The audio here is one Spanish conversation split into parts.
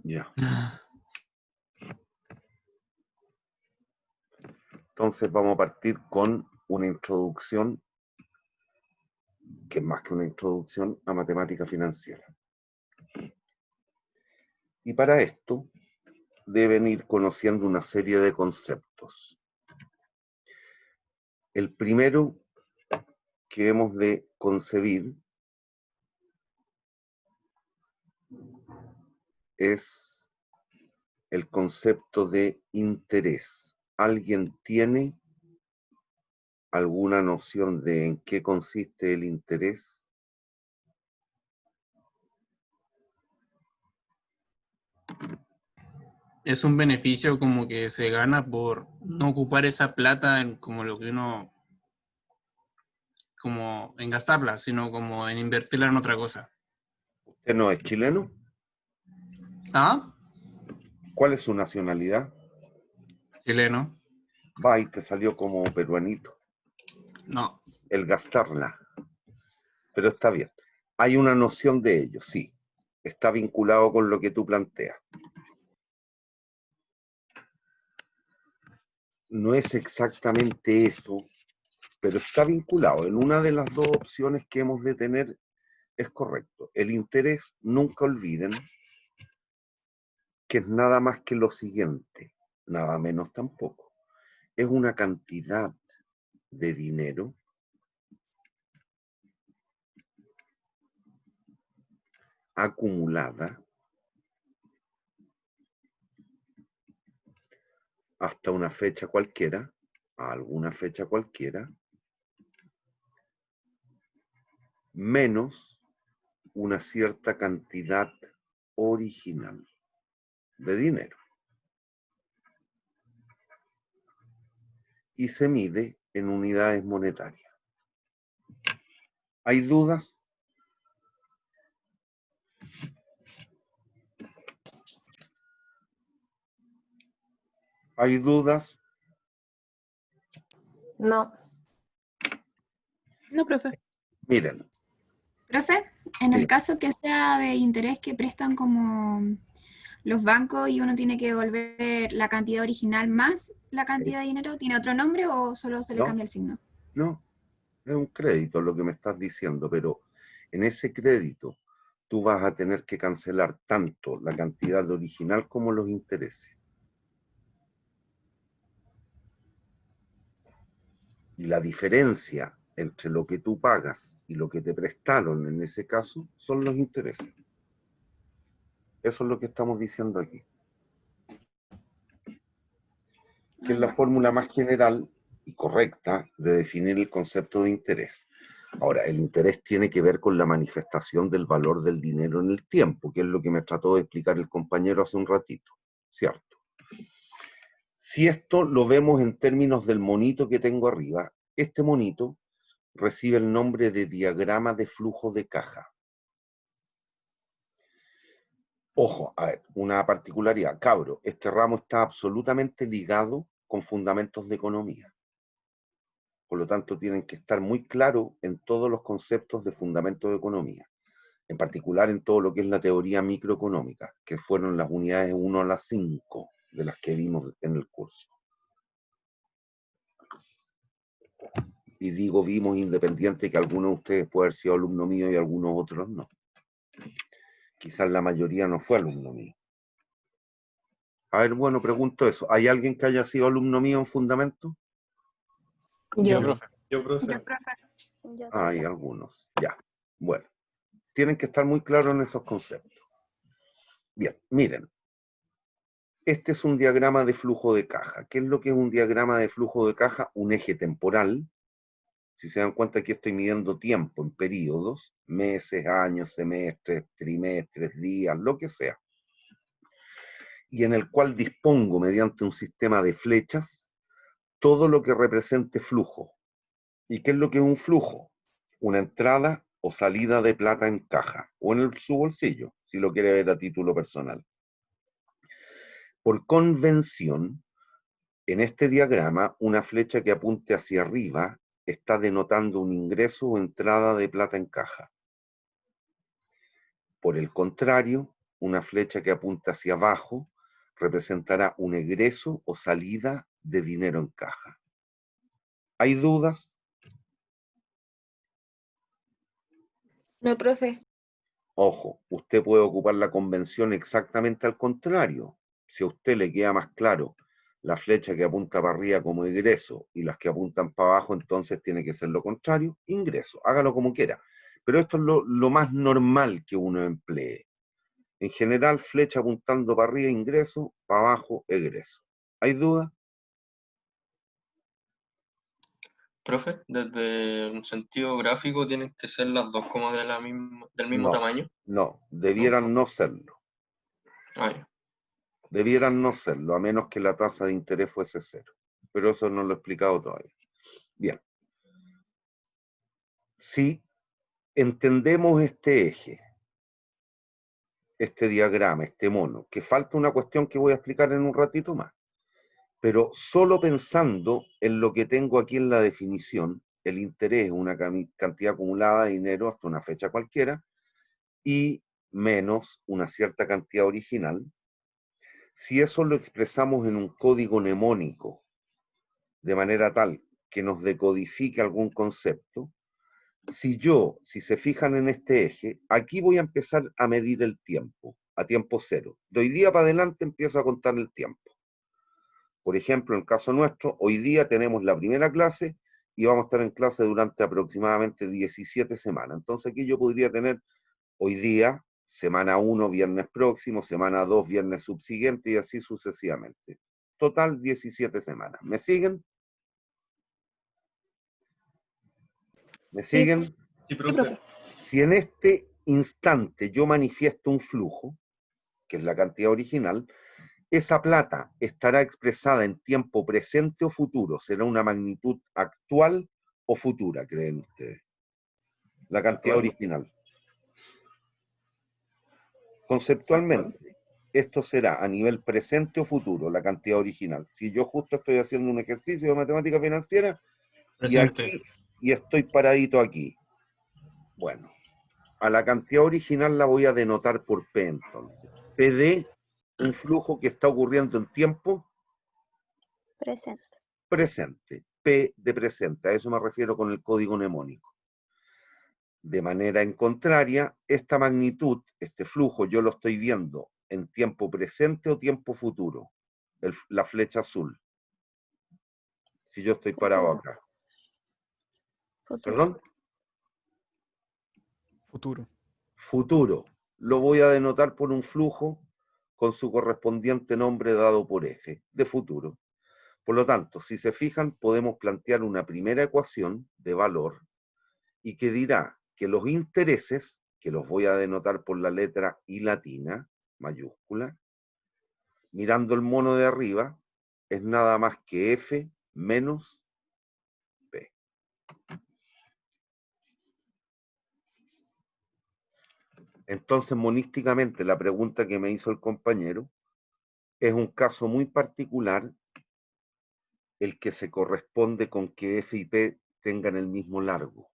Ya. Entonces vamos a partir con una introducción, que es más que una introducción a matemática financiera. Y para esto deben ir conociendo una serie de conceptos. El primero que hemos de concebir es el concepto de interés. ¿Alguien tiene alguna noción de en qué consiste el interés? Es un beneficio como que se gana por no ocupar esa plata en como lo que uno, como en gastarla, sino como en invertirla en otra cosa. ¿Usted no es chileno? ¿Ah? ¿Cuál es su nacionalidad? Chileno. Va, y te salió como peruanito. No. El gastarla. Pero está bien. Hay una noción de ello, sí. Está vinculado con lo que tú planteas. No es exactamente eso, pero está vinculado. En una de las dos opciones que hemos de tener es correcto. El interés, nunca olviden, que es nada más que lo siguiente, nada menos tampoco. Es una cantidad de dinero acumulada hasta una fecha cualquiera, a alguna fecha cualquiera, menos una cierta cantidad original de dinero. Y se mide en unidades monetarias. ¿Hay dudas? ¿Hay dudas? No. No, profe. Miren. Profe, en Sí. el caso que sea de interés que prestan como los bancos y uno tiene que devolver la cantidad original más la cantidad de dinero, ¿tiene otro nombre o solo se le No. cambia el signo? No, es un crédito lo que me estás diciendo, pero en ese crédito tú vas a tener que cancelar tanto la cantidad original como los intereses. Y la diferencia entre lo que tú pagas y lo que te prestaron en ese caso son los intereses. Eso es lo que estamos diciendo aquí. Que es la fórmula más general y correcta de definir el concepto de interés. Ahora, el interés tiene que ver con la manifestación del valor del dinero en el tiempo, que es lo que me trató de explicar el compañero hace un ratito, ¿cierto? Si esto lo vemos en términos del monito que tengo arriba, este monito recibe el nombre de diagrama de flujo de caja. Ojo, a ver, una particularidad, cabro, este ramo está absolutamente ligado con fundamentos de economía. Por lo tanto, tienen que estar muy claros en todos los conceptos de fundamentos de economía, en particular en todo lo que es la teoría microeconómica, que fueron las unidades 1 a las 5 de las que vimos en el curso. Y digo vimos independiente que algunos de ustedes puede haber sido alumno mío y algunos otros no. Quizás la mayoría no fue alumno mío. A ver, bueno, pregunto eso. ¿Hay alguien que haya sido alumno mío en fundamento? Yo. profe. Yo, profe. Yo Hay también. algunos, ya. Bueno, tienen que estar muy claros en esos conceptos. Bien, miren. Este es un diagrama de flujo de caja. ¿Qué es lo que es un diagrama de flujo de caja? Un eje temporal. Si se dan cuenta, aquí estoy midiendo tiempo en periodos, meses, años, semestres, trimestres, días, lo que sea. Y en el cual dispongo, mediante un sistema de flechas, todo lo que represente flujo. ¿Y qué es lo que es un flujo? Una entrada o salida de plata en caja, o en su bolsillo, si lo quiere ver a título personal. Por convención, en este diagrama, una flecha que apunte hacia arriba está denotando un ingreso o entrada de plata en caja. Por el contrario, una flecha que apunta hacia abajo representará un egreso o salida de dinero en caja. ¿Hay dudas? No, profe. Ojo, usted puede ocupar la convención exactamente al contrario. Si a usted le queda más claro la flecha que apunta para arriba como egreso y las que apuntan para abajo, entonces tiene que ser lo contrario, ingreso. Hágalo como quiera. Pero esto es lo más normal que uno emplee. En general, flecha apuntando para arriba, ingreso, para abajo, egreso. ¿Hay duda? Profe, desde un sentido gráfico tienen que ser las dos como de del mismo No, tamaño. no, debieran no serlo. Ah, ya. Debieran no serlo, a menos que la tasa de interés fuese cero. Pero eso no lo he explicado todavía. Bien. Si entendemos este eje, este diagrama, este mono, que falta una cuestión que voy a explicar en un ratito más, pero solo pensando en lo que tengo aquí en la definición, el interés es una cantidad acumulada de dinero hasta una fecha cualquiera, y menos una cierta cantidad original, si eso lo expresamos en un código mnemónico, de manera tal que nos decodifique algún concepto, si se fijan en este eje, aquí voy a empezar a medir el tiempo, a tiempo cero. De hoy día para adelante empiezo a contar el tiempo. Por ejemplo, en el caso nuestro, hoy día tenemos la primera clase y vamos a estar en clase durante aproximadamente 17 semanas. Entonces aquí yo podría tener hoy día, semana 1, viernes próximo, semana 2, viernes subsiguiente y así sucesivamente. Total 17 semanas. ¿Me siguen? ¿Me siguen? Sí, profe. Si en este instante yo manifiesto un flujo, que es la cantidad original, esa plata estará expresada en tiempo presente o futuro. ¿Será una magnitud actual o futura, creen ustedes? La cantidad Actual. original. Conceptualmente, esto será a nivel presente o futuro, la cantidad original. Si yo justo estoy haciendo un ejercicio de matemática financiera Presente. y estoy paradito aquí, bueno, a la cantidad original la voy a denotar por P entonces. PD, un flujo que está ocurriendo en tiempo Presente. presente. P de presente, a eso me refiero con el código mnemónico. De manera en contraria, esta magnitud, este flujo, yo lo estoy viendo en tiempo presente o tiempo futuro. La flecha azul. Si yo estoy parado Futuro. acá. Futuro. ¿Perdón? Futuro. Futuro. Lo voy a denotar por un flujo con su correspondiente nombre dado por F, de futuro. Por lo tanto, si se fijan, podemos plantear una primera ecuación de valor y que dirá que los intereses, que los voy a denotar por la letra I latina, mayúscula, mirando el mono de arriba, es nada más que F menos P. Entonces, monísticamente, la pregunta que me hizo el compañero es un caso muy particular el que se corresponde con que F y P tengan el mismo largo.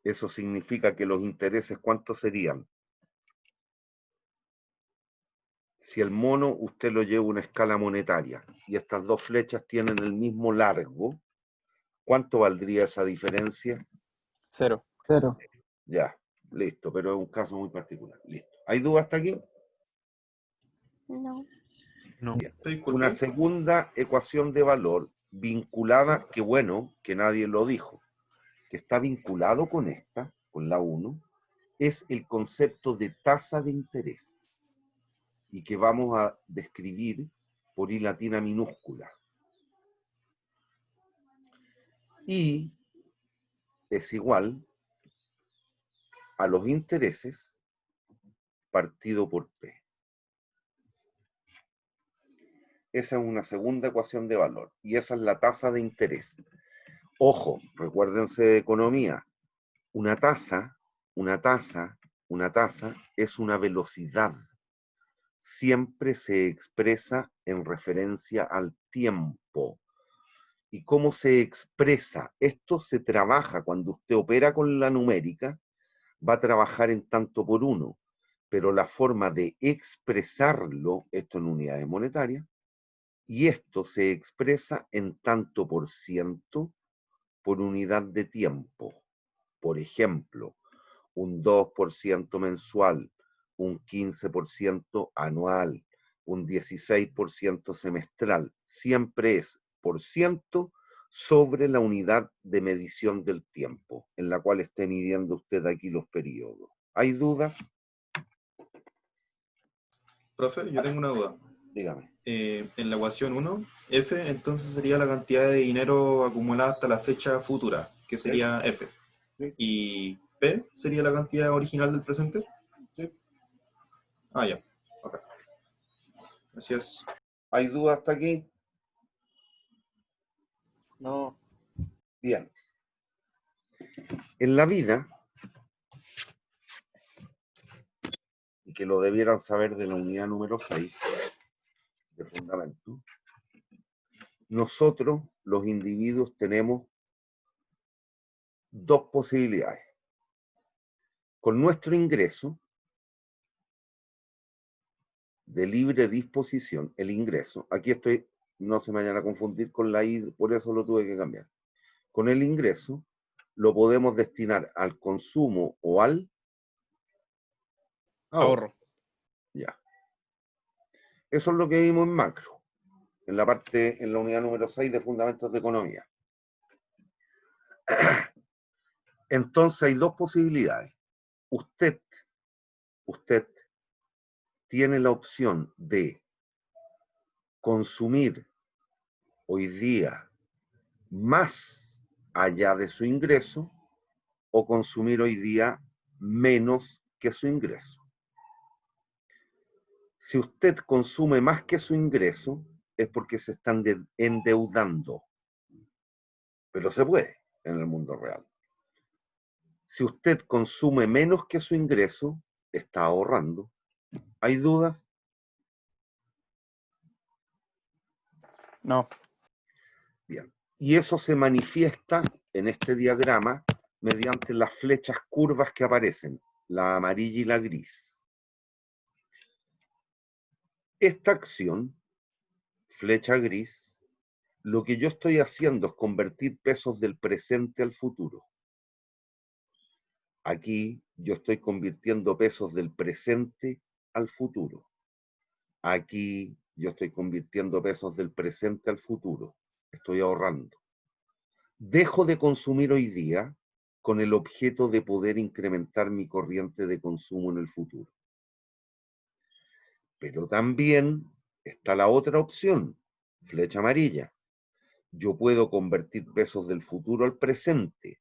Eso significa que los intereses, ¿cuántos serían? Si el mono usted lo lleva a una escala monetaria y estas dos flechas tienen el mismo largo, ¿cuánto valdría esa diferencia? 0. Ya, listo, pero es un caso muy particular. Listo. ¿Hay dudas hasta aquí? No. No. Bien. Una segunda ecuación de valor vinculada, que bueno, que nadie lo dijo, que está vinculado con esta, con la 1, es el concepto de tasa de interés y que vamos a describir por I latina minúscula. Y es igual a los intereses partido por P. Esa es una segunda ecuación de valor y esa es la tasa de interés. Ojo, recuérdense de economía, una tasa es una velocidad. Siempre se expresa en referencia al tiempo. ¿Y cómo se expresa? Esto se trabaja cuando usted opera con la numérica, va a trabajar en tanto por uno. pero la forma de expresarlo, esto en unidades monetarias, y esto se expresa en tanto por ciento por unidad de tiempo. Por ejemplo, un 2% mensual, un 15% anual, un 16% semestral. Siempre es por ciento sobre la unidad de medición del tiempo, en la cual esté midiendo usted aquí los periodos. ¿Hay dudas? Profe, yo tengo una duda. Dígame. En la ecuación 1, F entonces sería la cantidad de dinero acumulada hasta la fecha futura, que sería F. Sí. ¿Y P sería la cantidad original del presente? Sí. Ah, ya. Ok. Gracias. ¿Hay dudas hasta aquí? No. Bien. En la vida, y que lo debieran saber de la unidad número 6 de fundamento, nosotros, los individuos, tenemos dos posibilidades. Con nuestro ingreso de libre disposición, el ingreso, aquí estoy, no se me vayan a confundir con la I, por eso lo tuve que cambiar. Con el ingreso lo podemos destinar al consumo o al ahorro. Ya. Eso es lo que vimos en macro, en la parte, en la unidad número 6 de fundamentos de economía. Entonces hay dos posibilidades. Usted tiene la opción de consumir hoy día más allá de su ingreso o consumir hoy día menos que su ingreso. Si usted consume más que su ingreso, es porque se están endeudando. Pero se puede en el mundo real. Si usted consume menos que su ingreso, está ahorrando. ¿Hay dudas? No. Bien. Y eso se manifiesta en este diagrama mediante las flechas curvas que aparecen, la amarilla y la gris. Esta acción, flecha gris, lo que yo estoy haciendo es convertir pesos del presente al futuro. Aquí yo estoy convirtiendo pesos del presente al futuro. Aquí yo estoy convirtiendo pesos del presente al futuro. Estoy ahorrando. Dejo de consumir hoy día con el objeto de poder incrementar mi corriente de consumo en el futuro. Pero también está la otra opción, flecha amarilla. Yo puedo convertir pesos del futuro al presente.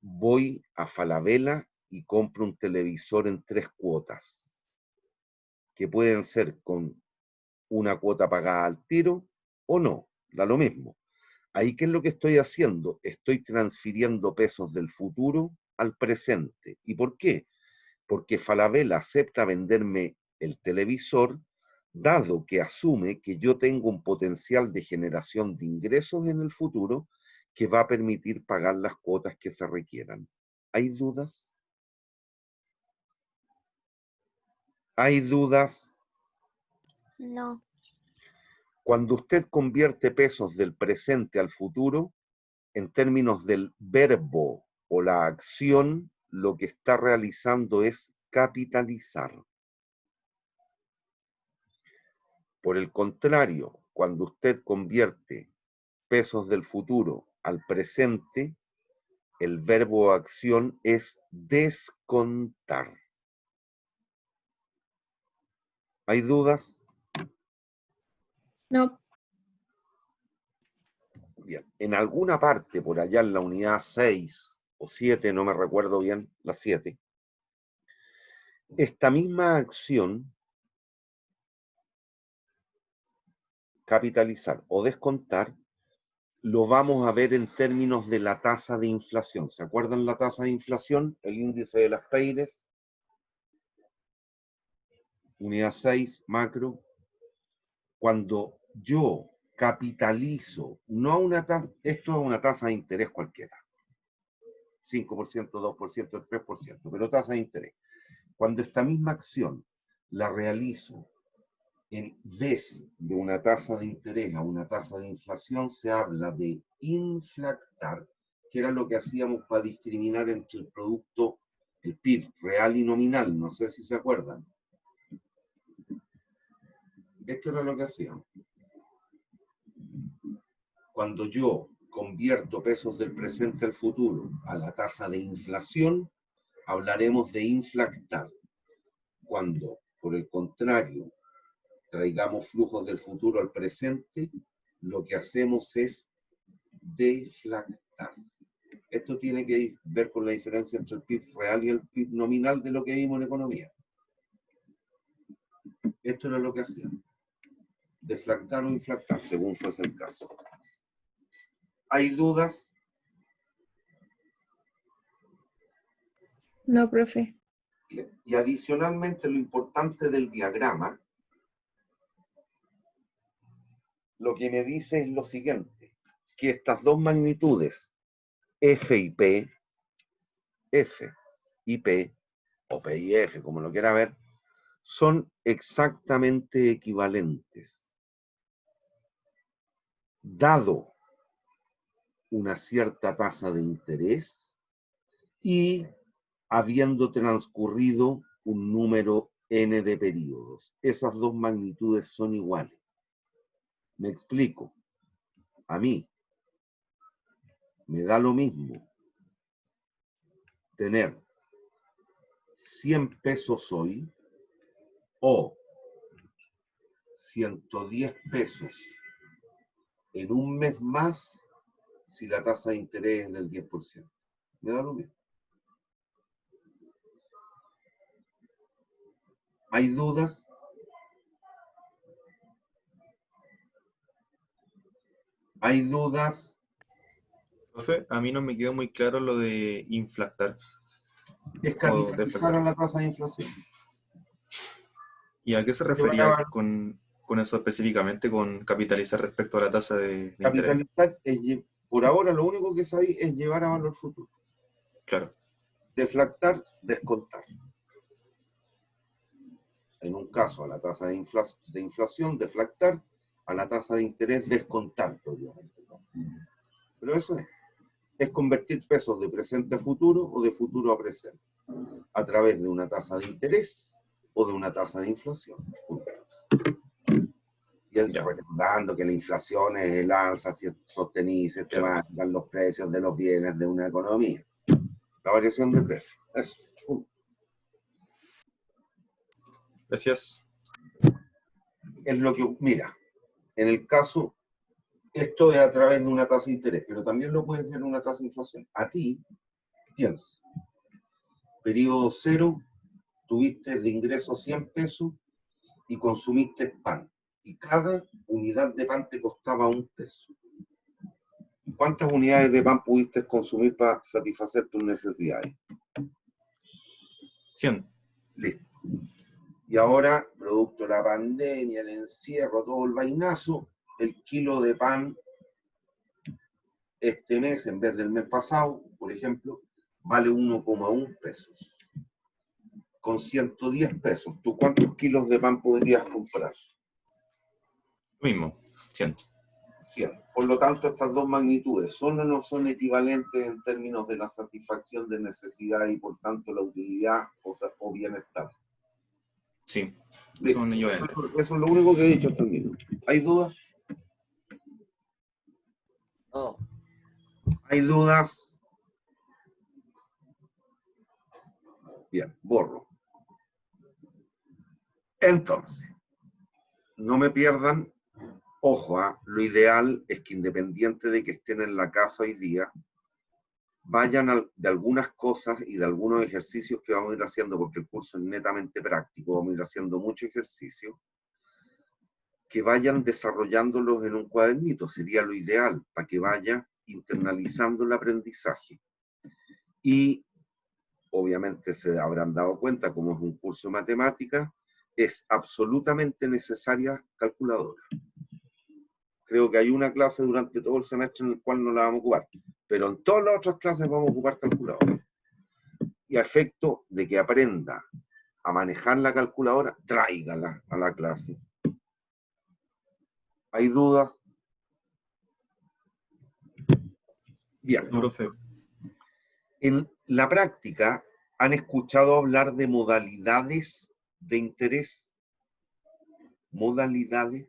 Voy a Falabella y compro un televisor en 3 cuotas, que pueden ser con una cuota pagada al tiro o no, da lo mismo. Ahí, ¿qué es lo que estoy haciendo? Estoy transfiriendo pesos del futuro al presente. ¿Y por qué? Porque Falabella acepta venderme el televisor, dado que asume que yo tengo un potencial de generación de ingresos en el futuro que va a permitir pagar las cuotas que se requieran. ¿Hay dudas? ¿Hay dudas? No. Cuando usted convierte pesos del presente al futuro, en términos del verbo o la acción, lo que está realizando es capitalizar. Por el contrario, cuando usted convierte pesos del futuro al presente, el verbo o acción es descontar. ¿Hay dudas? No. Bien, en alguna parte por allá en la unidad 6 o 7, no me recuerdo bien, la 7, esta misma acción, capitalizar o descontar, lo vamos a ver en términos de la tasa de inflación. ¿Se acuerdan la tasa de inflación? El índice de las Peires. Unidad 6, macro. Cuando yo capitalizo, no una tasa, esto es una tasa de interés cualquiera. 5%, 2%, 3%, pero tasa de interés. Cuando esta misma acción la realizo en vez de una tasa de interés a una tasa de inflación, se habla de inflactar, que era lo que hacíamos para discriminar entre el producto, el PIB real y nominal, no sé si se acuerdan. Esto era lo que hacíamos. Cuando yo convierto pesos del presente al futuro a la tasa de inflación, hablaremos de inflactar. Cuando, por el contrario, traigamos flujos del futuro al presente, lo que hacemos es deflactar. Esto tiene que ver con la diferencia entre el PIB real y el PIB nominal de lo que vimos en economía. Esto era lo que hacíamos. Deflactar o inflactar, según fuese el caso. ¿Hay dudas? No, profe. Bien. Y adicionalmente, lo importante del diagrama, lo que me dice es lo siguiente, que estas dos magnitudes, F y P, o P y F, como lo quiera ver, son exactamente equivalentes. Dado una cierta tasa de interés y habiendo transcurrido un número n de periodos. Esas dos magnitudes son iguales. Me explico. A mí me da lo mismo tener 100 pesos hoy o 110 pesos en un mes más si la tasa de interés es del 10%. Me da lo mismo. ¿Hay dudas? ¿Hay dudas? Profe, a mí no me quedó muy claro lo de inflactar. Es O capitalizar deflactar. a la tasa de inflación. ¿Y a qué se refería con eso específicamente, con capitalizar respecto a la tasa de interés? Capitalizar es, por ahora, lo único que sabéis es llevar a valor futuro. Claro. Deflactar, descontar. En un caso, a la tasa de inflación, deflactar, a la tasa de interés, descontar, obviamente. Pero eso es convertir pesos de presente a futuro o de futuro a presente, a través de una tasa de interés o de una tasa de inflación. Y recordando que la inflación es el alza sostenida y sistemática en los precios de los bienes de una economía. La variación de precios. Eso. Gracias. Es lo que, mira, en el caso, esto es a través de una tasa de interés, pero también lo puedes ver en una tasa de inflación. A ti, piensa, periodo cero, tuviste de ingreso 100 pesos y consumiste pan. Y cada unidad de pan te costaba 1 peso. ¿Cuántas unidades de pan pudiste consumir para satisfacer tus necesidades? 100. Listo. Y ahora, producto de la pandemia, el encierro, todo el vainazo, el kilo de pan este mes, en vez del mes pasado, por ejemplo, vale 1,1 pesos. Con 110 pesos, ¿tú cuántos kilos de pan podrías comprar? Lo mismo, 100. 100. Por lo tanto, estas dos magnitudes son o no son equivalentes en términos de la satisfacción de necesidades y por tanto la utilidad o bienestar. Sí, Listo. son equivalentes. Eso es lo único que he dicho hasta el minuto. ¿Hay dudas? No. ¿Hay dudas? Bien, borro. Entonces, no me pierdan, ojo, lo ideal es que independiente de que estén en la casa hoy día, vayan de algunas cosas y de algunos ejercicios que vamos a ir haciendo, porque el curso es netamente práctico, vamos a ir haciendo mucho ejercicio, que vayan desarrollándolos en un cuadernito, sería lo ideal, para que vaya internalizando el aprendizaje. Y obviamente se habrán dado cuenta, como es un curso de matemáticas, es absolutamente necesaria calculadora. Creo que hay una clase durante todo el semestre en el cual no la vamos a ocupar, pero en todas las otras clases vamos a ocupar calculadora. Y a efecto de que aprenda a manejar la calculadora, tráigala a la clase. ¿Hay dudas? Bien. No, profe. En la práctica, ¿han escuchado hablar de modalidades de interés? Modalidades.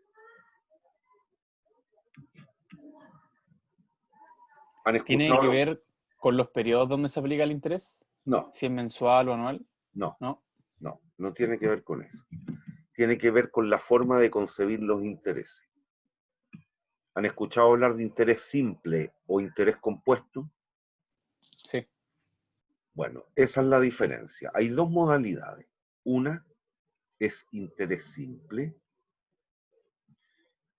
¿Han ¿Tiene escuchado? que ver con los periodos donde se aplica el interés? No, Si es mensual o anual. no, ¿No? no tiene que ver con eso. Tiene que ver con la forma de concebir los intereses. ¿Han escuchado hablar de interés simple o interés compuesto? Sí. Bueno, esa es la diferencia. Hay dos modalidades. Una es interés simple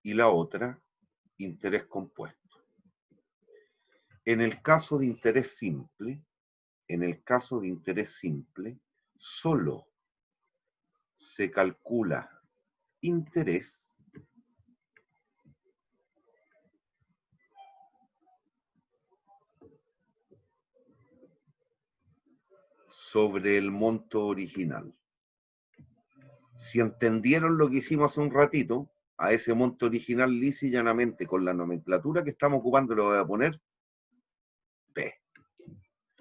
y la otra, interés compuesto. En el caso de interés simple, solo se calcula interés sobre el monto original. Si entendieron lo que hicimos hace un ratito, a ese monto original lisa y llanamente con la nomenclatura que estamos ocupando le voy a poner P.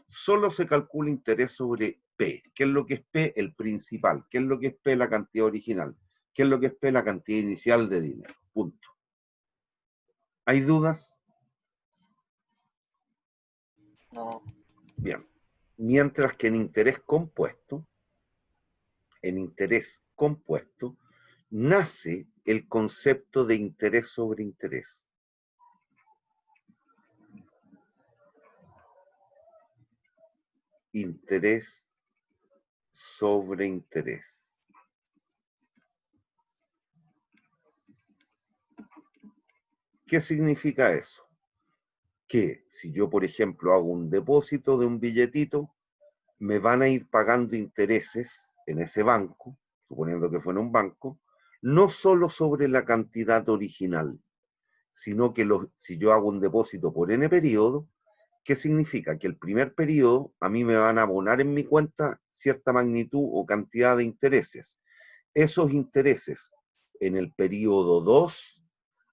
Solo se calcula interés sobre P. ¿Qué es lo que es P? El principal. ¿Qué es lo que es P? La cantidad original. ¿Qué es lo que es P? La cantidad inicial de dinero. Punto. ¿Hay dudas? No. Bien. Mientras que en interés compuesto, nace el concepto de interés sobre interés. Interés sobre interés. ¿Qué significa eso? Que si yo, por ejemplo, hago un depósito de un billetito, me van a ir pagando intereses en ese banco, suponiendo que fuera un banco, no solo sobre la cantidad original, sino que si yo hago un depósito por N periodo, ¿qué significa? Que el primer periodo a mí me van a abonar en mi cuenta cierta magnitud o cantidad de intereses. Esos intereses en el periodo 2,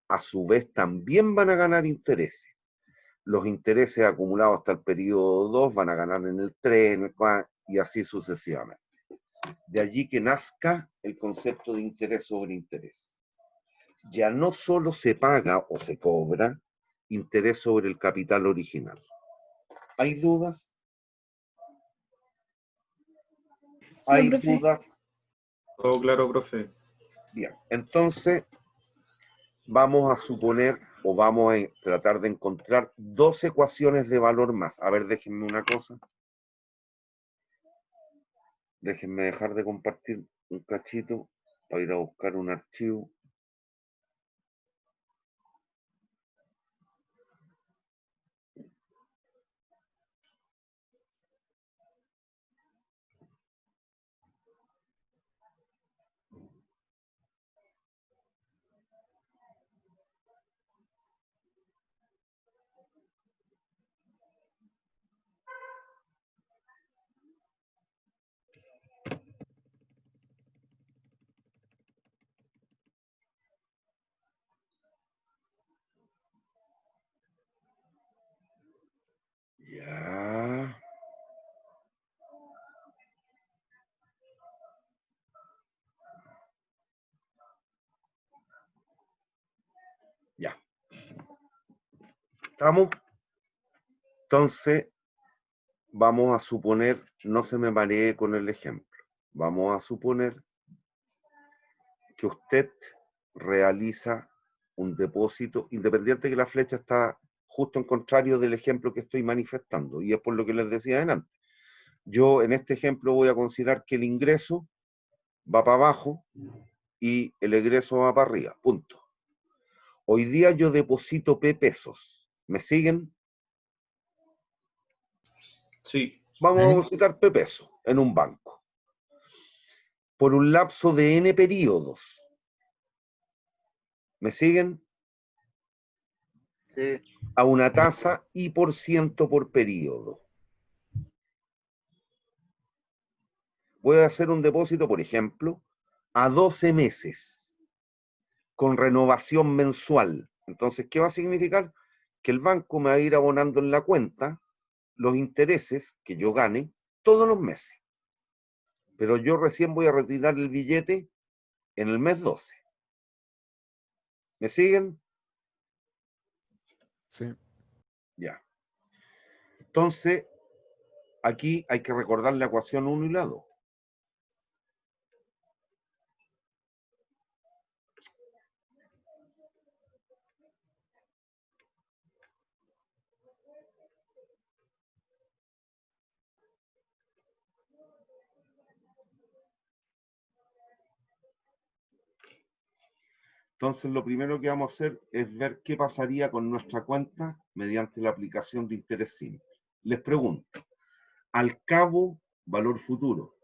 a su vez, también van a ganar intereses. Los intereses acumulados hasta el periodo 2 van a ganar en el 3, en el 4, y así sucesivamente. De allí que nazca el concepto de interés sobre interés. Ya no solo se paga o se cobra interés sobre el capital original. ¿Hay dudas? ¿Hay dudas? Todo claro, profe. Bien, entonces vamos a suponer o vamos a tratar de encontrar dos ecuaciones de valor más. A ver, déjenme una cosa. Déjenme dejar de compartir un cachito para ir a buscar un archivo. Ya. Ya. ¿Estamos? Entonces, vamos a suponer, no se me maree con el ejemplo, vamos a suponer que usted realiza un depósito, independiente que la flecha está justo en contrario del ejemplo que estoy manifestando, y es por lo que les decía antes. Yo en este ejemplo voy a considerar que el ingreso va para abajo y el egreso va para arriba, punto. Hoy día yo deposito P pesos. ¿Me siguen? Sí. Vamos a depositar P pesos en un banco. Por un lapso de N periodos. ¿Me siguen? Sí. A una tasa y por ciento por periodo. Voy a hacer un depósito, por ejemplo, a 12 meses, con renovación mensual. Entonces, ¿qué va a significar? Que el banco me va a ir abonando en la cuenta los intereses que yo gane todos los meses. Pero yo recién voy a retirar el billete en el mes 12. ¿Me siguen? Sí. Ya. Entonces, aquí hay que recordar la ecuación 1 y la 2. Entonces, lo primero que vamos a hacer es ver qué pasaría con nuestra cuenta mediante la aplicación de interés simple. Les pregunto, al cabo, valor futuro.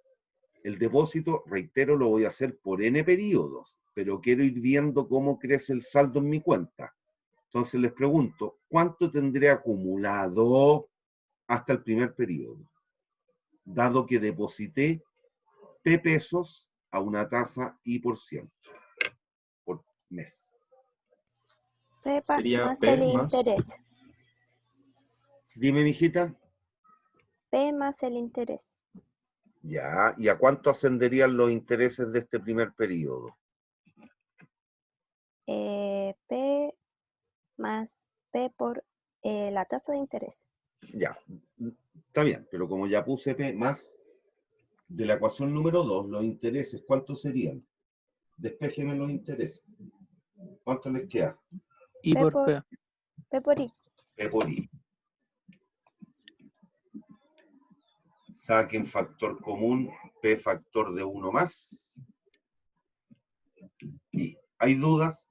El depósito, reitero, lo voy a hacer por n periodos, pero quiero ir viendo cómo crece el saldo en mi cuenta. Entonces les pregunto, ¿cuánto tendré acumulado hasta el primer periodo? Dado que deposité P pesos a una tasa I por ciento por mes. P Sería más P el más- interés. Dime, mijita. P más el interés. Ya, ¿y a cuánto ascenderían los intereses de este primer periodo? P más P por la tasa de interés. Ya, está bien, pero como ya puse P más, de la ecuación número 2, los intereses, ¿cuántos serían? Despéjenme los intereses. ¿Cuánto les queda? I P por por- P. P por I. P por I. Saquen factor común, P factor de 1 más. Y, ¿hay dudas?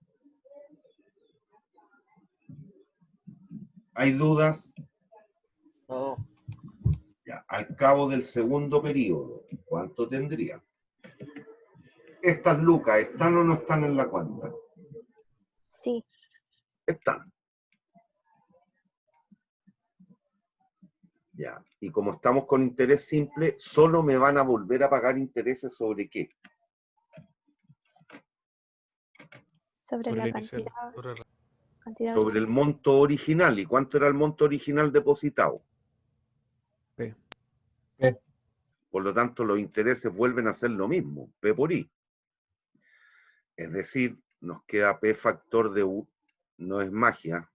¿Hay dudas? No. Ya, al cabo del segundo periodo, ¿cuánto tendrían? ¿Estas lucas están o no están en la cuenta? Sí. Están. Ya, y como estamos con interés simple, solo me van a volver a pagar intereses ¿sobre qué? Sobre Sobre la la inicial. cantidad Sobre el original. monto original. ¿Y cuánto era el monto original depositado? P. Por lo tanto, los intereses vuelven a ser lo mismo, P por I. Es decir, nos queda P factor de U, no es magia.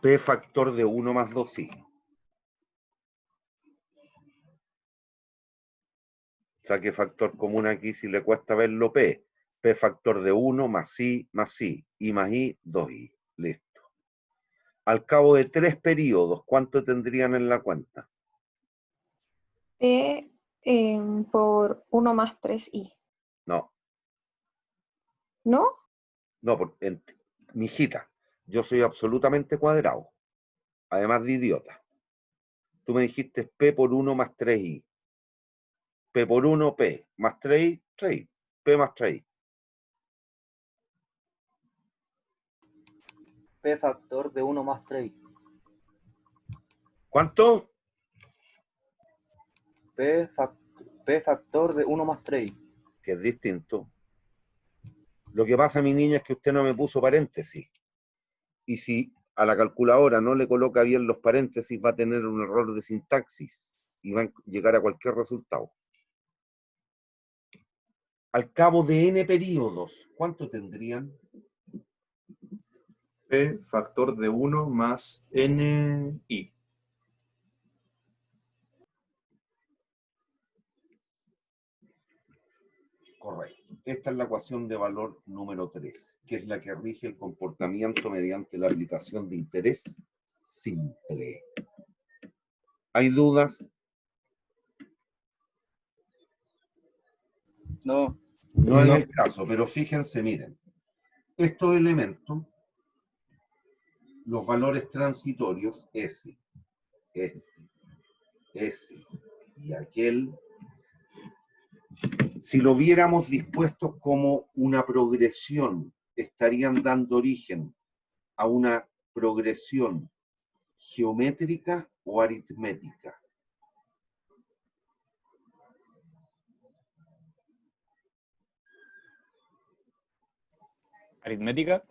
P factor de 1 más 2I. Saque factor común aquí si le cuesta verlo P. P factor de 1 más I más I. I más I, 2I. Listo. Al cabo de 3 periodos, ¿cuánto tendrían en la cuenta? P por 1 más 3i. No, ¿No? no, mijita, yo soy absolutamente cuadrado, además de idiota. Tú me dijiste P por 1 más 3I. P por 1, P, más 3I, 3I. P más 3I. P factor de 1 más 3. ¿Cuánto? P factor de 1 más 3. Que es distinto. Lo que pasa, mi niña, es que usted no me puso paréntesis. Y si a la calculadora no le coloca bien los paréntesis, va a tener un error de sintaxis y va a llegar a cualquier resultado. Al cabo de n periodos, ¿cuánto tendrían? P factor de 1 más NI. Correcto. Esta es la ecuación de valor número 3, que es la que rige el comportamiento mediante la aplicación de interés simple. ¿Hay dudas? No. No es el caso, pero fíjense, miren. Estos elementos, los valores transitorios, S, este, S y aquel, si lo viéramos dispuestos como una progresión, estarían dando origen a una progresión geométrica o aritmética? Aritmética.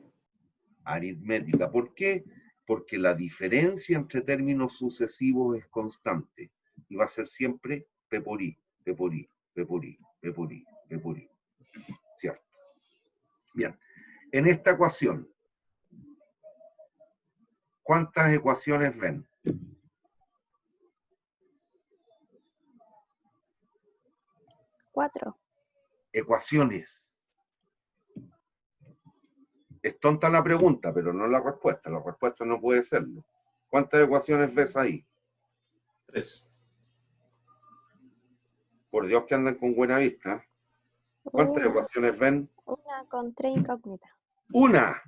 Aritmética. ¿Por qué? Porque la diferencia entre términos sucesivos es constante y va a ser siempre P por I, P por I, P por I, P por I, P por I. ¿Cierto? Bien. En esta ecuación, ¿cuántas ecuaciones ven? Cuatro. Ecuaciones. Es tonta la pregunta, pero no la respuesta. La respuesta no puede serlo. ¿Cuántas ecuaciones ves ahí? 3. Por Dios que andan con buena vista. ¿Cuántas Una. ecuaciones ven? Una con 3 incógnitas. Una.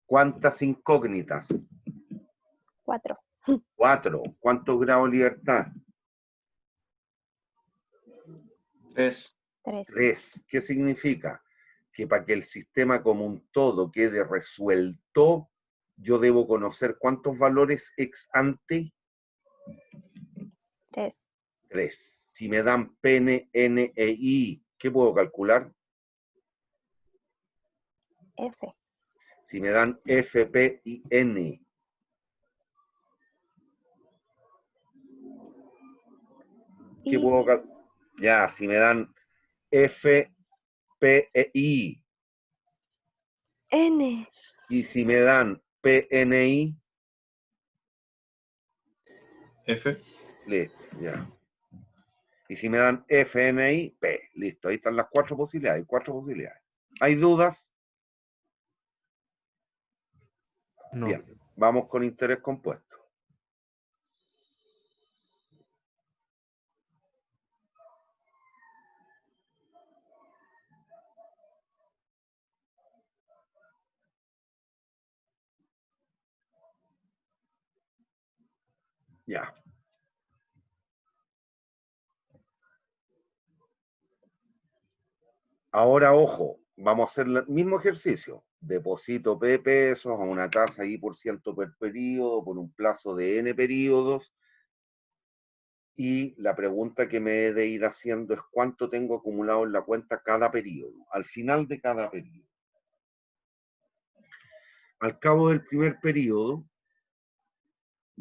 ¿Cuántas incógnitas? 4. 4. ¿Cuántos grados de libertad? 3. 3. 3. ¿Qué significa? Que para que el sistema como un todo quede resuelto, yo debo conocer cuántos valores ex ante. 3. 3. Si me dan P, N e I, ¿qué puedo calcular? F. Si me dan F, P y N. ¿Qué puedo calcular? Ya, si me dan F, P e I. N. Y si me dan P, N, I. F. Listo, ya. Y si me dan F, N, I, P. Listo, ahí están las 4 posibilidades. Hay 4 posibilidades. ¿Hay dudas? No. Bien, vamos con interés compuesto. Ya. Ahora, ojo, vamos a hacer el mismo ejercicio. Deposito P pesos a una tasa I por ciento por periodo por un plazo de N periodos. Y la pregunta que me he de ir haciendo es cuánto tengo acumulado en la cuenta cada periodo, al final de cada periodo. Al cabo del primer periodo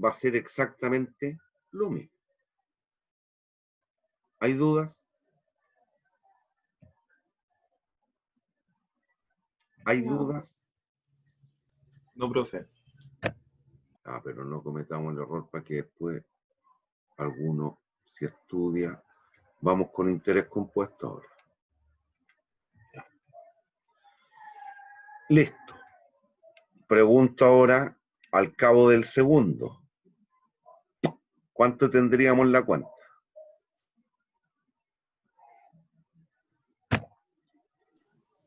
va a ser exactamente lo mismo. ¿Hay dudas? ¿Hay No. dudas? No, profe. Ah, pero no cometamos el error para que después alguno, si estudia, vamos con interés compuesto ahora. Ya. Listo. Pregunto ahora, al cabo del segundo, ¿cuánto tendríamos en la cuenta?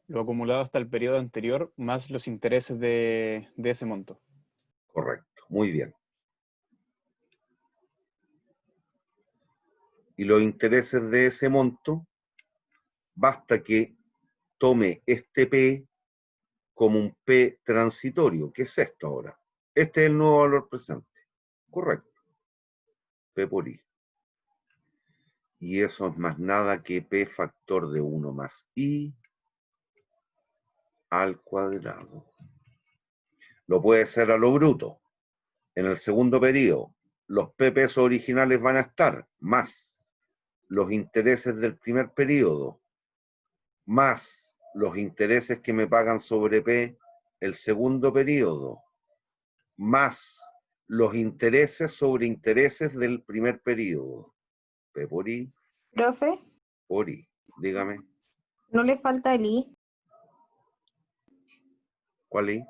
Lo acumulado hasta el periodo anterior más los intereses de ese monto. Correcto, muy bien. Y los intereses de ese monto, basta que tome este P como un P transitorio. ¿Qué es esto ahora? Este es el nuevo valor presente. Correcto. P por I. Y eso es más nada que P factor de 1 más I al cuadrado. Lo puede ser a lo bruto. En el segundo periodo, los P pesos originales van a estar más los intereses del primer periodo, más los intereses que me pagan sobre P el segundo periodo, más los intereses sobre intereses del primer periodo. P por I, Profe, por I. Dígame, ¿no le falta el I? ¿cuál I?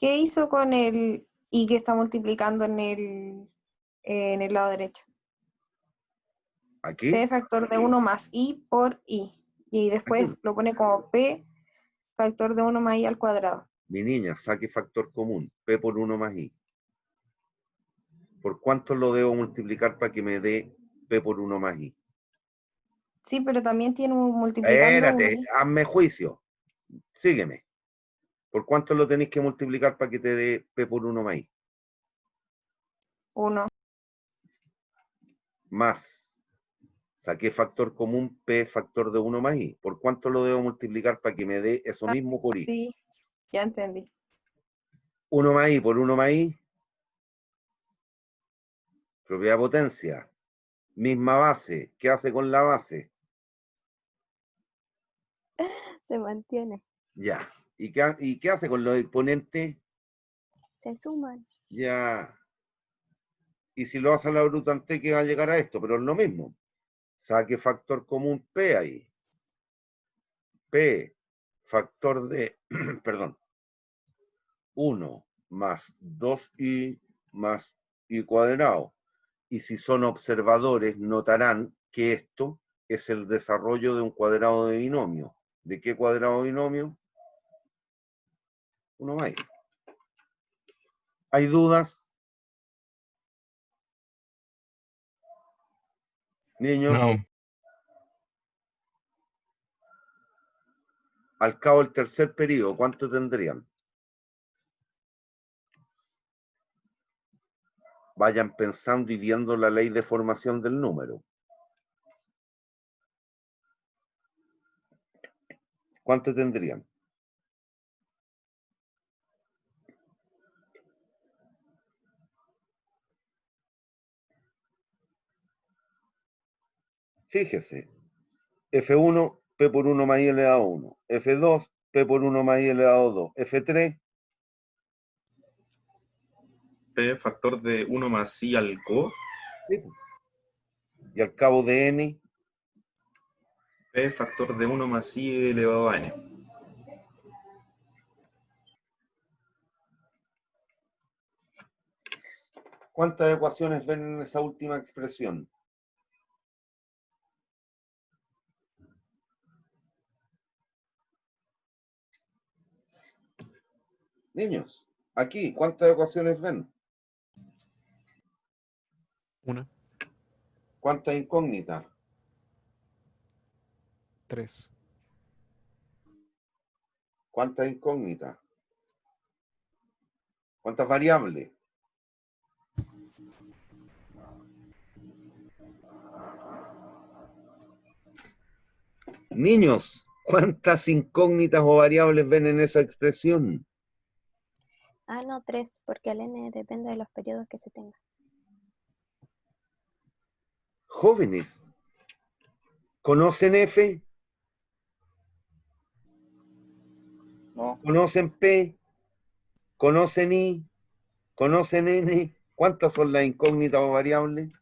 ¿Qué hizo con el I que está multiplicando en el lado derecho? ¿Aquí? P factor de 1 más I por I. Y después Aquí. lo pone como P factor de 1 más I al cuadrado. Mi niña, saque factor común, P por 1 más I. ¿Por cuánto lo debo multiplicar para que me dé P por 1 más I? Sí, pero también tiene un multiplicando Espérate, 1. hazme juicio. Sígueme. ¿Por cuánto lo tenéis que multiplicar para que te dé P por 1 más I? 1. Más. Saqué factor común P factor de 1 más I. ¿Por cuánto lo debo multiplicar para que me dé eso mismo por I? Sí, ya entendí. 1 más I por 1 más I. Propiedad potencia. Misma base. ¿Qué hace con la base? Se mantiene. Ya. ¿Y qué hace con los exponentes? Se suman. Ya. Y si lo hace a la brutante, ¿qué va a llegar a esto? Pero es lo mismo. Saque factor común P ahí. P, factor de, perdón, 1 más 2i más i cuadrado. Y si son observadores, notarán que esto es el desarrollo de un cuadrado de binomio. ¿De qué cuadrado de binomio? 1 más i. ¿Hay dudas? Niños. No. Al cabo del tercer periodo, ¿cuánto tendrían? Vayan pensando y viendo la ley de formación del número. ¿Cuánto tendrían? Fíjese, F1, P por 1 más I elevado a 1. F2, P por 1 más I elevado a 2. F3, P factor de 1 más I al cubo. sí. Y al cabo de N, P factor de 1 más I elevado a N. ¿cuántas ecuaciones ven en esa última expresión? Niños, aquí, ¿cuántas ecuaciones ven? Una, ¿Cuántas incógnitas? 3, ¿Cuántas incógnitas? ¿Cuántas variables? Niños, ¿cuántas incógnitas o variables ven en esa expresión? Ah, no, 3, porque el n depende de los periodos que se tenga. Jóvenes, ¿conocen F? No. ¿Conocen P? ¿Conocen I? ¿Conocen N? ¿Cuántas son las incógnitas o variables?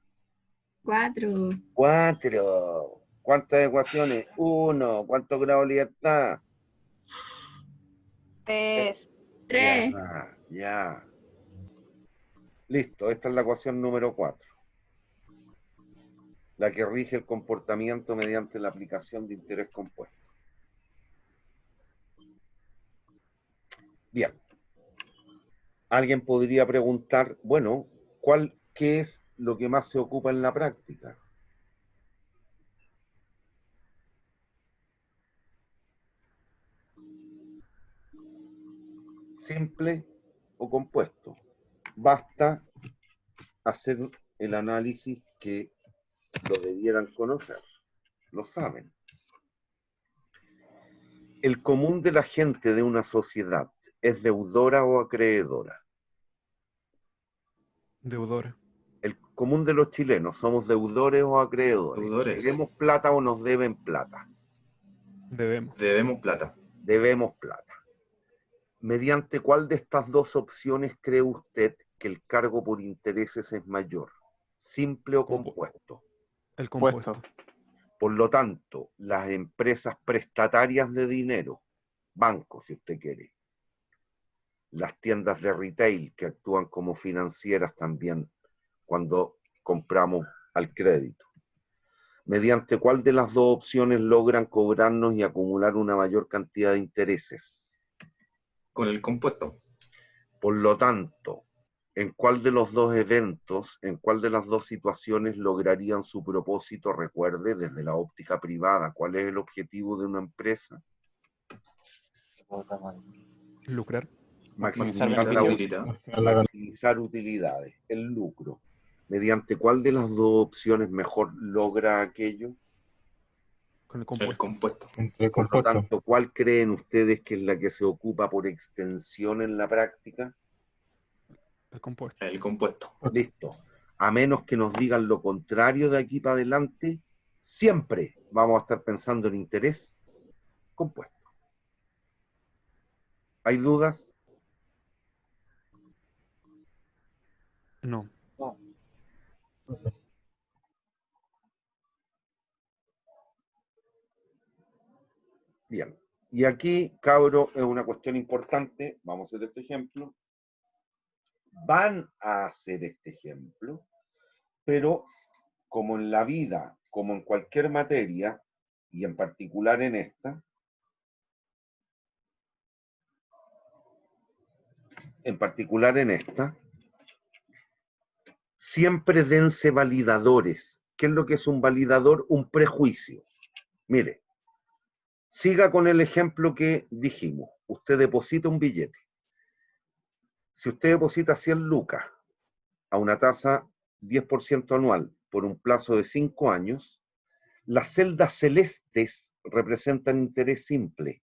4. 4. ¿Cuántas ecuaciones? 1. ¿Cuántos grados de libertad? 3. 3. Ya. Listo, esta es la ecuación número 4. La que rige el comportamiento mediante la aplicación de interés compuesto. Bien. Alguien podría preguntar, bueno, ¿qué es lo que más se ocupa en la práctica? ¿Simple o compuesto? Basta hacer el análisis que lo debieran conocer. Lo saben. ¿El común de la gente de una sociedad es deudora o acreedora? deudora, El común de los chilenos, ¿somos deudores o acreedores? Deudores. ¿Debemos plata o nos deben plata? debemos. Debemos plata. Debemos plata. ¿Mediante cuál de estas dos opciones cree usted que el cargo por intereses es mayor? ¿Simple o compuesto? El compuesto. Por lo tanto, las empresas prestatarias de dinero, bancos si usted quiere, las tiendas de retail que actúan como financieras también cuando compramos al crédito. ¿Mediante cuál de las dos opciones logran cobrarnos y acumular una mayor cantidad de intereses? Con el compuesto. Por lo tanto, ¿en cuál de los dos eventos, en cuál de las dos situaciones lograrían su propósito? Recuerde, desde la óptica privada, ¿cuál es el objetivo de una empresa? Lucrar. Maximizar Maximizar beneficios. utilidad. maximizar utilidades, el lucro. ¿Mediante cuál de las dos opciones mejor logra aquello? Con el El compuesto. compuesto. Por lo tanto, ¿cuál creen ustedes que es la que se ocupa por extensión en la práctica? El compuesto. El compuesto. Listo. A menos que nos digan lo contrario de aquí para adelante, siempre vamos a estar pensando en interés compuesto. ¿Hay dudas? No. No. Bien. Y aquí, cabro, es una cuestión importante. Vamos a hacer este ejemplo. Van a hacer este ejemplo, pero como en la vida, como en cualquier materia, y en particular en esta, siempre dense validadores. ¿Qué es lo que es un validador? Un prejuicio. Mire, siga con el ejemplo que dijimos. Usted deposita un billete. Si usted deposita 100 lucas a una tasa 10% anual por un plazo de 5 años, las celdas celestes representan interés simple,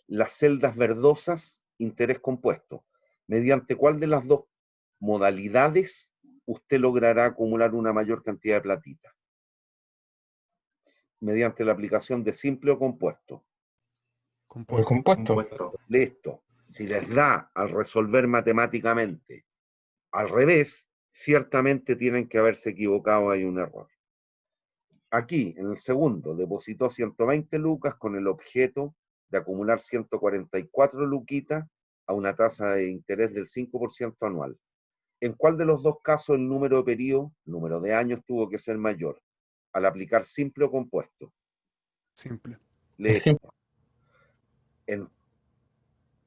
las celdas verdosas, interés compuesto. ¿Mediante cuál de las dos modalidades usted logrará acumular una mayor cantidad de platita? Mediante la aplicación de simple o compuesto. Compuesto. Listo. Si les da al resolver matemáticamente al revés, ciertamente tienen que haberse equivocado, hay un error. Aquí, en el segundo, depositó 120 lucas con el objeto de acumular 144 luquitas a una tasa de interés del 5% anual. ¿En cuál de los dos casos el número de periodos, número de años, tuvo que ser mayor? ¿Al aplicar simple o compuesto? Simple. Listo. En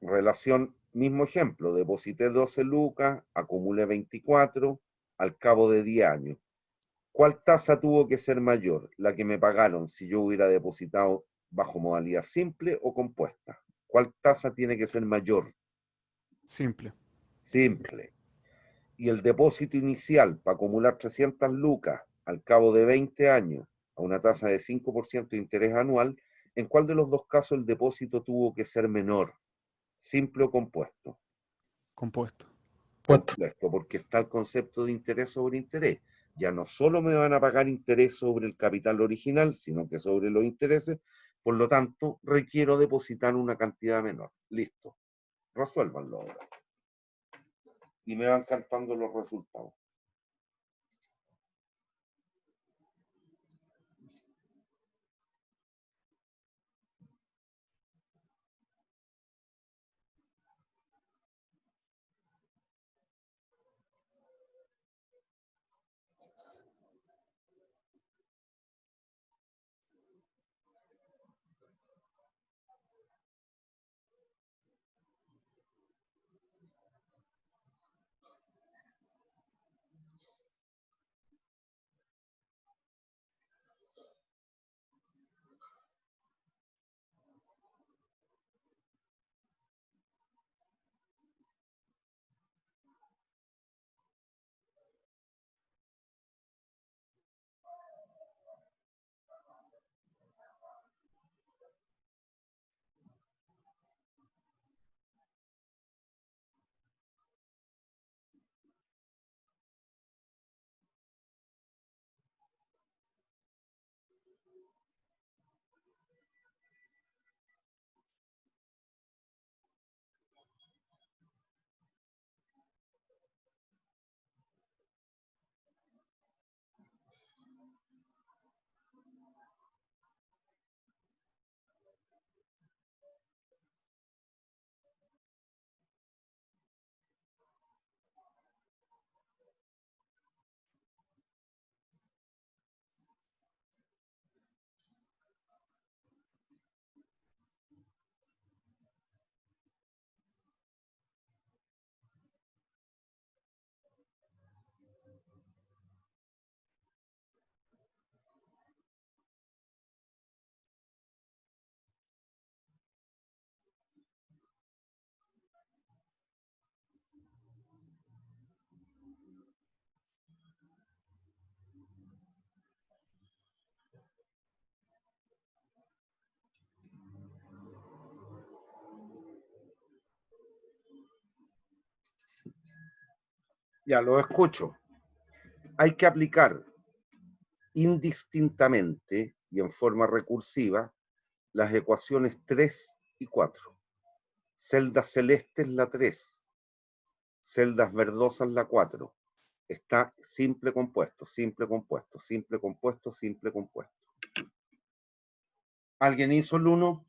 relación, mismo ejemplo, deposité 12 lucas, acumulé 24 al cabo de 10 años. ¿Cuál tasa tuvo que ser mayor? La que me pagaron si yo hubiera depositado bajo modalidad simple o compuesta. ¿Cuál tasa tiene que ser mayor? Simple. Simple. Y el depósito inicial para acumular 300 lucas al cabo de 20 años a una tasa de 5% de interés anual, ¿en cuál de los dos casos el depósito tuvo que ser menor? ¿Simple o compuesto? Compuesto. Compuesto, porque está el concepto de interés sobre interés. Ya no solo me van a pagar interés sobre el capital original, sino que sobre los intereses, por lo tanto, requiero depositar una cantidad menor. Listo. Resuélvanlo ahora. Y me van cantando los resultados. Ya lo escucho. Hay que aplicar indistintamente y en forma recursiva las ecuaciones 3 y 4. Celdas celestes la 3, celdas verdosas la 4. Está simple compuesto, simple compuesto, simple compuesto, simple compuesto. ¿Alguien hizo el 1?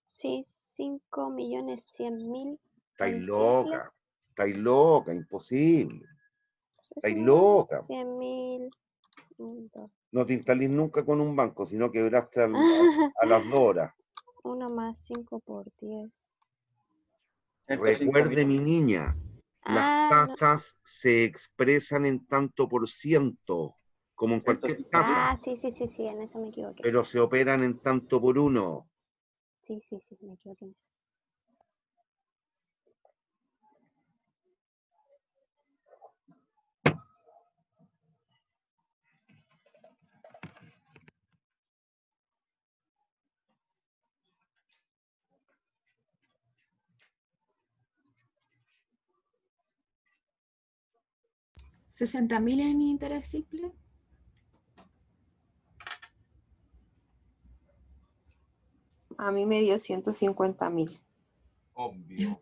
Sí, 5.100.000 Estáis en simple. loca, imposible. Estáis 5.100.000. loca. 100.000. No te instalís nunca con un banco, sino quebraste a las 2 horas. 1 más 5 por 10. Recuerde, mi niña, las Ah, no. tasas se expresan en tanto por ciento, como en cualquier tasa, Ah, sí, en eso me equivoqué. pero se operan en tanto por uno. Sí, me equivoqué en eso. ¿60.000 en interés simple? A mí me dio 150.000. Obvio.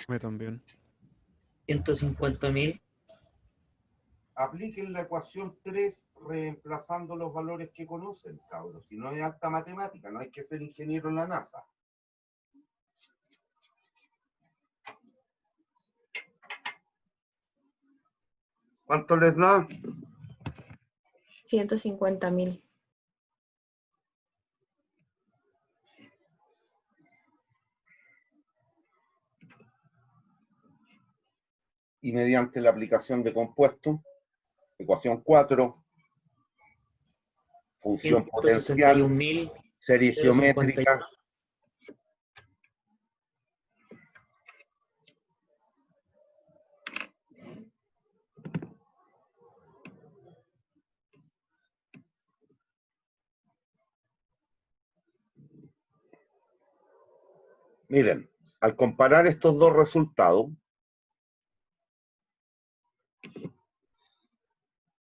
Me también. 150.000. Apliquen la ecuación 3 reemplazando los valores que conocen, cabros. Si no es alta matemática, no hay que ser ingeniero en la NASA. ¿Cuánto les da? 150.000. Y mediante la aplicación de compuesto, ecuación 4, función potencial, 161.000. serie geométrica. Miren, al comparar estos dos resultados,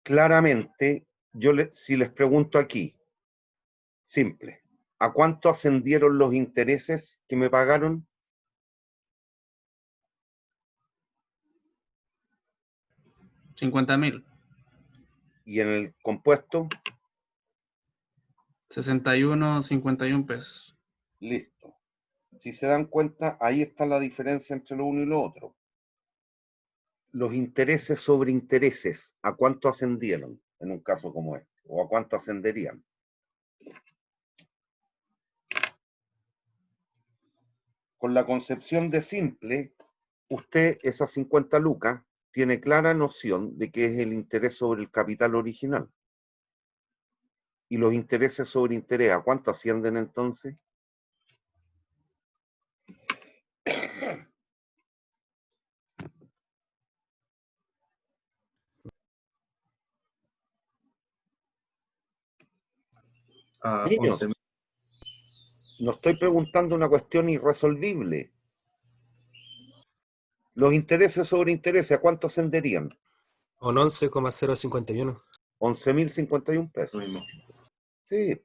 claramente, si les pregunto aquí, simple, ¿a cuánto ascendieron los intereses que me pagaron? $50.000. Y en el compuesto, 61.51 pesos. listo. Si se dan cuenta, ahí está la diferencia entre lo uno y lo otro. Los intereses sobre intereses, ¿a cuánto ascendieron en un caso como este? ¿O a cuánto ascenderían? Con la concepción de simple, usted, esas 50 lucas, tiene clara noción de que es el interés sobre el capital original. ¿Y los intereses sobre interés, a cuánto ascienden entonces? A Niños, 11.000. no estoy preguntando una cuestión irresolvible. Los intereses sobre intereses, ¿a cuánto ascenderían? Con 11,051. 11.051 pesos. Lo mismo. Sí,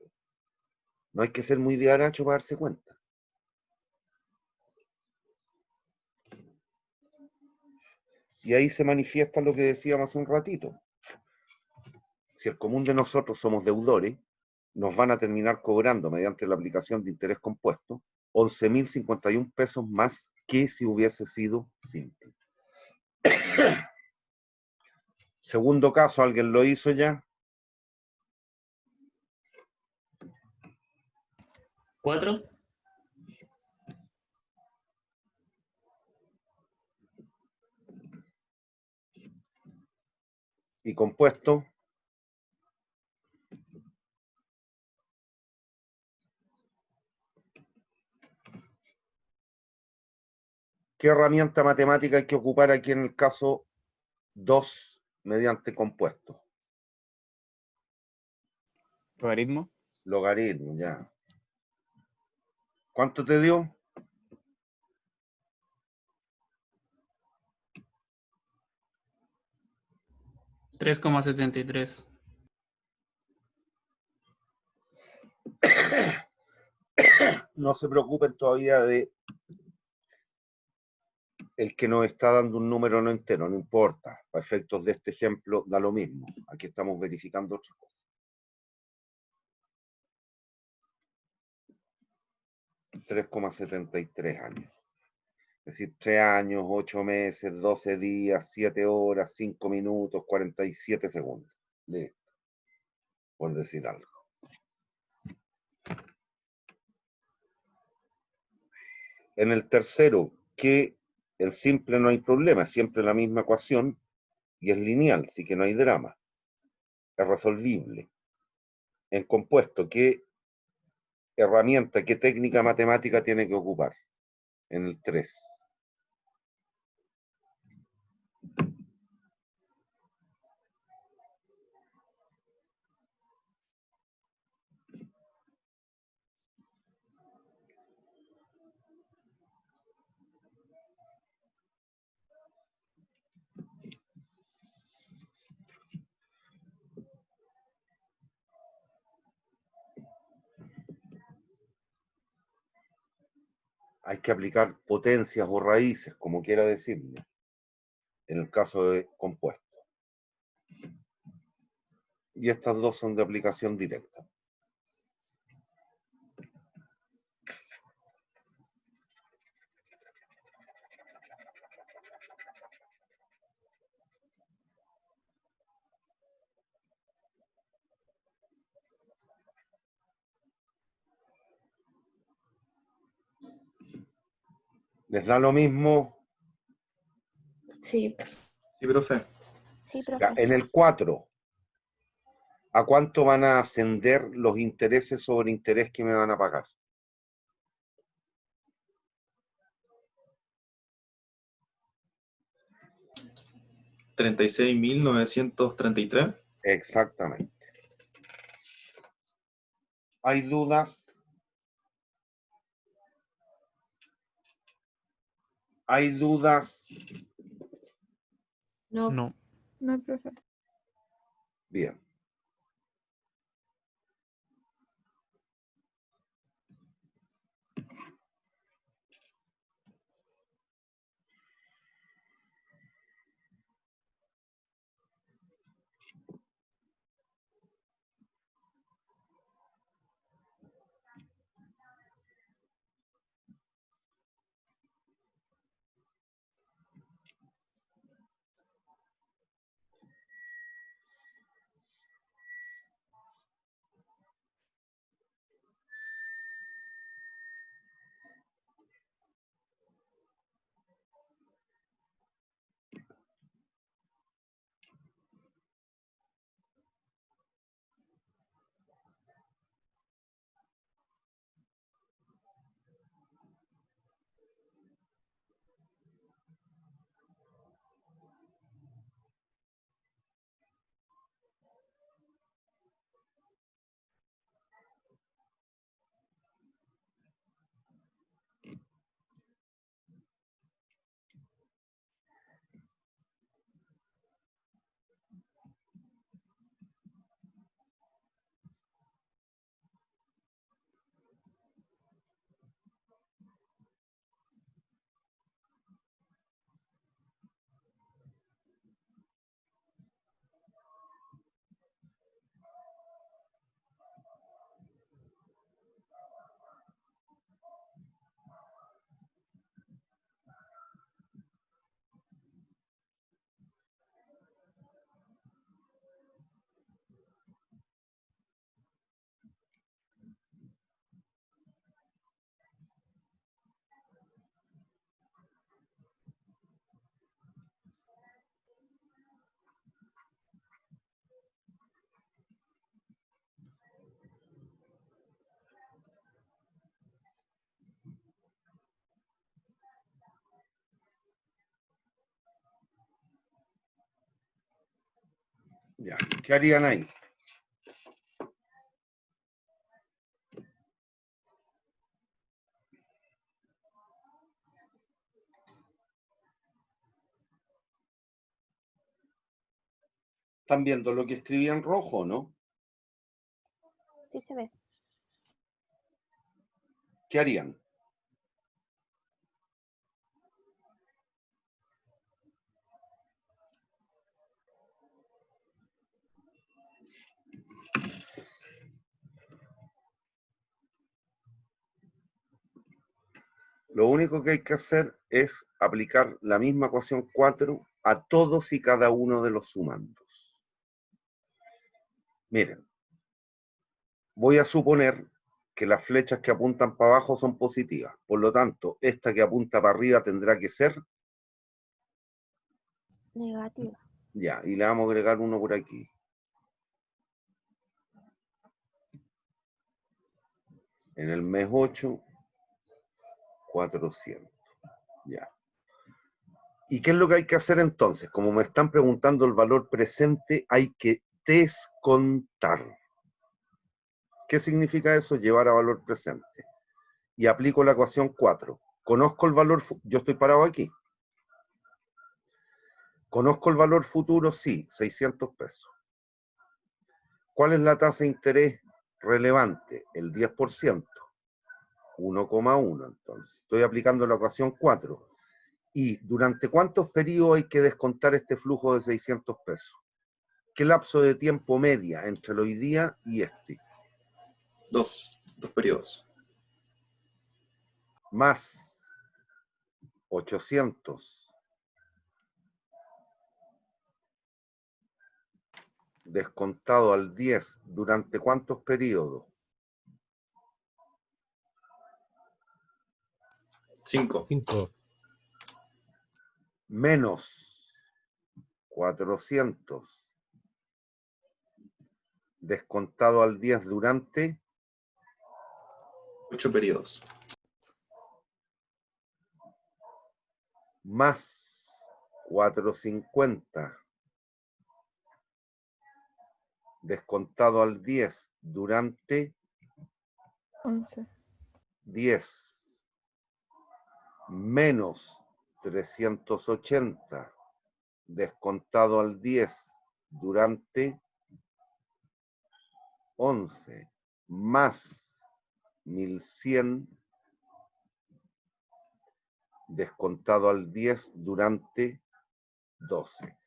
no hay que ser muy diaracho para darse cuenta. Y ahí se manifiesta lo que decíamos hace un ratito. Si el común de nosotros somos deudores, nos van a terminar cobrando mediante la aplicación de interés compuesto 11.051 pesos más que si hubiese sido simple. Segundo caso, ¿alguien lo hizo ya? 4. ¿Y compuesto? ¿Qué herramienta matemática hay que ocupar aquí en el caso 2 mediante compuesto? ¿Logaritmo? Logaritmo, ya. ¿Cuánto te dio? 3,73. No se preocupen todavía de el que nos está dando un número no entero, no importa. Para efectos de este ejemplo da lo mismo. Aquí estamos verificando otra cosa. 3,73 años. Es decir, 3 años, 8 meses, 12 días, 7 horas, 5 minutos, 47 segundos. Listo. Por decir algo. En el tercero, que en simple no hay problema, es siempre la misma ecuación y es lineal, así que no hay drama. Es resolvible. En compuesto, ¿qué herramienta, qué técnica matemática tiene que ocupar? En el 3. Hay que aplicar potencias o raíces, como quiera decirlo, en el caso de compuesto. Y estas dos son de aplicación directa. ¿Les da lo mismo? Sí. Sí, profe. Sí, Ya, profe. en el 4, ¿a cuánto van a ascender los intereses sobre interés que me van a pagar? $36.933. Exactamente. ¿Hay dudas? ¿Hay dudas? No. No. No, profe. Bien. Ya. ¿Qué harían ahí? ¿Están viendo lo que escribí en rojo, no? Sí se ve. ¿Qué harían? Lo único que hay que hacer es aplicar la misma ecuación 4 a todos y cada uno de los sumandos. Miren, voy a suponer que las flechas que apuntan para abajo son positivas. Por lo tanto, esta que apunta para arriba tendrá que ser Negativa. ya, y le vamos a agregar uno por aquí. En el mes 8, 400. Ya. ¿Y qué es lo que hay que hacer entonces? Como me están preguntando el valor presente, hay que descontar. ¿Qué significa eso? Llevar a valor presente. Y aplico la ecuación 4. ¿Conozco el valor? Yo estoy parado aquí. ¿Conozco el valor futuro? Sí, 600 pesos. ¿Cuál es la tasa de interés relevante? El 10%. 1,1. Entonces, estoy aplicando la ecuación 4. ¿Y durante cuántos periodos hay que descontar este flujo de 600 pesos? ¿Qué lapso de tiempo media entre el hoy día y este? 2 periodos. Más 800 descontado al 10, ¿durante cuántos periodos? 5. Menos 400 descontado al 10 durante 8 periodos. más 450 descontado al 10 durante 11. 10 menos 380 descontado al 10 durante 11 más 1100 descontado al 10 durante 12.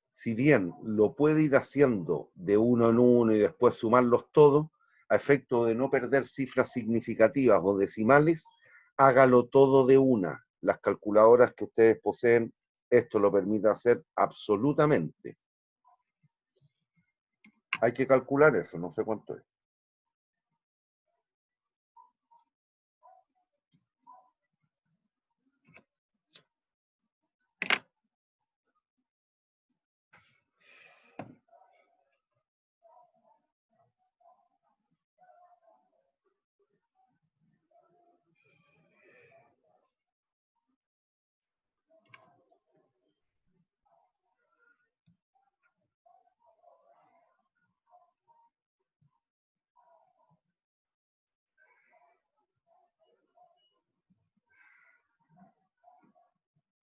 Si bien lo puede ir haciendo de uno en uno y después sumarlos todos, a efecto de no perder cifras significativas o decimales, hágalo todo de una. Las calculadoras que ustedes poseen, esto lo permite hacer absolutamente. Hay que calcular eso, no sé cuánto es.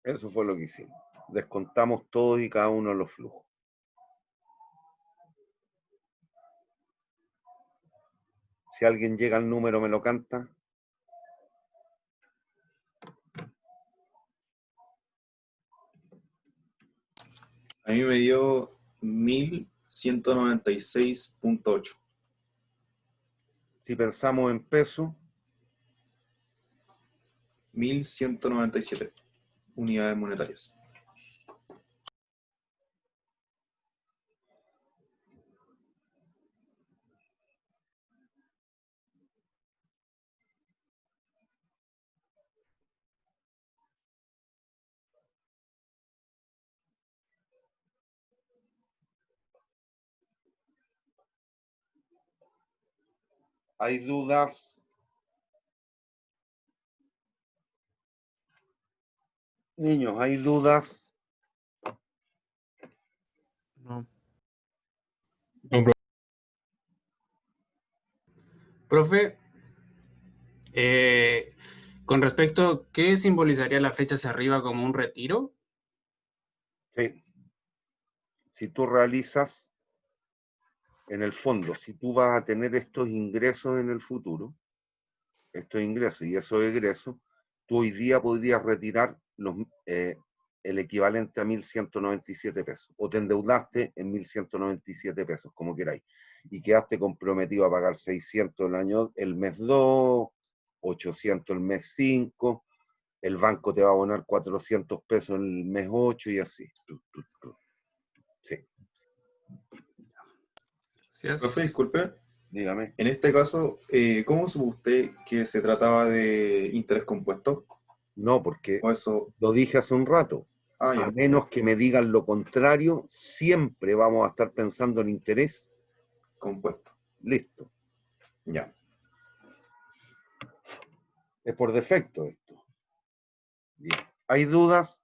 Eso fue lo que hicimos. Descontamos todos y cada uno de los flujos. Si alguien llega al número, me lo canta. A mí me dio 1196.8. Si pensamos en peso, 1197 unidades monetarias. ¿hay dudas? Niños, ¿hay dudas? No. Profe, con respecto, ¿qué simbolizaría la flecha hacia arriba como un retiro? Sí. si tú realizas, en el fondo, si tú vas a tener estos ingresos en el futuro, estos ingresos y esos egresos, tú hoy día podrías retirar el equivalente a 1.197 pesos, o te endeudaste en 1.197 pesos, como queráis, y quedaste comprometido a pagar 600 el mes 2, 800 el mes 5, el banco te va a abonar 400 pesos el mes 8 y así. Sí. Profe, disculpe. Dígame. En este caso, ¿cómo supo usted que se trataba de interés compuesto? No, porque O eso. lo dije hace un rato. Ah, ya, A menos ya. que me digan lo contrario, siempre vamos a estar pensando en interés Compuesto. Listo. Ya. Es por defecto esto. Bien. ¿Hay dudas?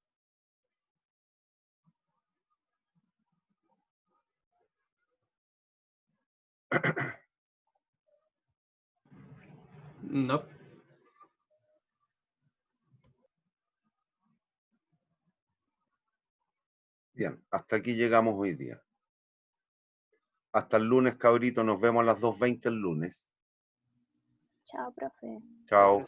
No. Bien, hasta aquí llegamos hoy día. Hasta el lunes, cabrito. Nos vemos a las 2:20 el lunes. Chao, profe. Chao.